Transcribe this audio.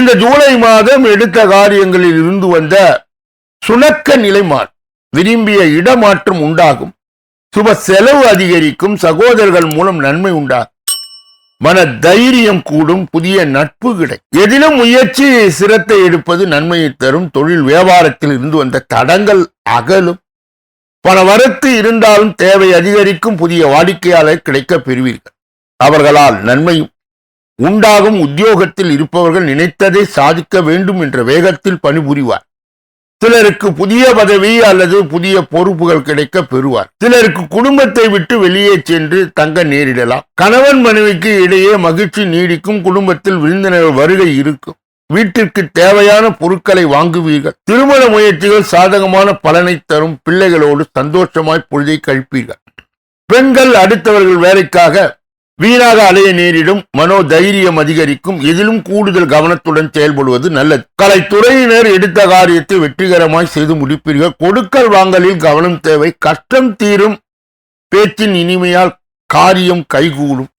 இந்த ஜூலை மாதம் எடுத்த காரியங்களில் இருந்து வந்த சுணக்க நிலை மாறும். விரும்பிய இடமாற்றம் உண்டாகும். சுப செலவு அதிகரிக்கும். சகோதரர்கள் மூலம் நன்மை உண்டாகும். மன தைரியம் கூடும். புதிய நட்பு கிடைக்கும். எதிலும் முயற்சி சிரத்தை எடுப்பது நன்மையை தரும். தொழில் வியாபாரத்தில் இருந்து வந்த தடங்கள் அகலும். பல வரத்து இருந்தாலும் தேவை அதிகரிக்கும். புதிய வாடிக்கையாளர் கிடைக்க பெறுவீர்கள். அவர்களால் நன்மையும் உண்டாகும். உத்தியோகத்தில் இருப்பவர்கள் நினைத்ததை சாதிக்க வேண்டும் என்ற வேகத்தில் பணிபுரிவார். சிலருக்கு புதிய பதவி அல்லது புதிய பொறுப்புகள் கிடைக்க பெறுவார். சிலருக்கு குடும்பத்தை விட்டு வெளியே சென்று தங்க நேரிடலாம். கணவன் மனைவிக்கு இடையே மகிழ்ச்சி நீடிக்கும். குடும்பத்தில் விருந்தினர் வருகை இருக்கும். வீட்டிற்கு தேவையான பொருட்களை வாங்குவீர்கள். திருமண முயற்சிகள் சாதகமான பலனை தரும். பிள்ளைகளோடு சந்தோஷமாய் பொழுதை கழிப்பீர்கள். பெண்கள் அடுத்தவர்கள் வேலைக்காக வீணாக அலைய நேரிடும். மனோ தைரியம் அதிகரிக்கும். எதிலும் கூடுதல் கவனத்துடன் செயல்படுவது நல்லது. கலைத்துறையினர் எடுத்த காரியத்தை வெற்றிகரமாய் செய்து முடிப்பீர்கள். கொடுக்கல் வாங்கலில் கவனம் தேவை. கஷ்டம் தீரும். பேச்சின் இனிமையால் காரியம் கைகூடும்.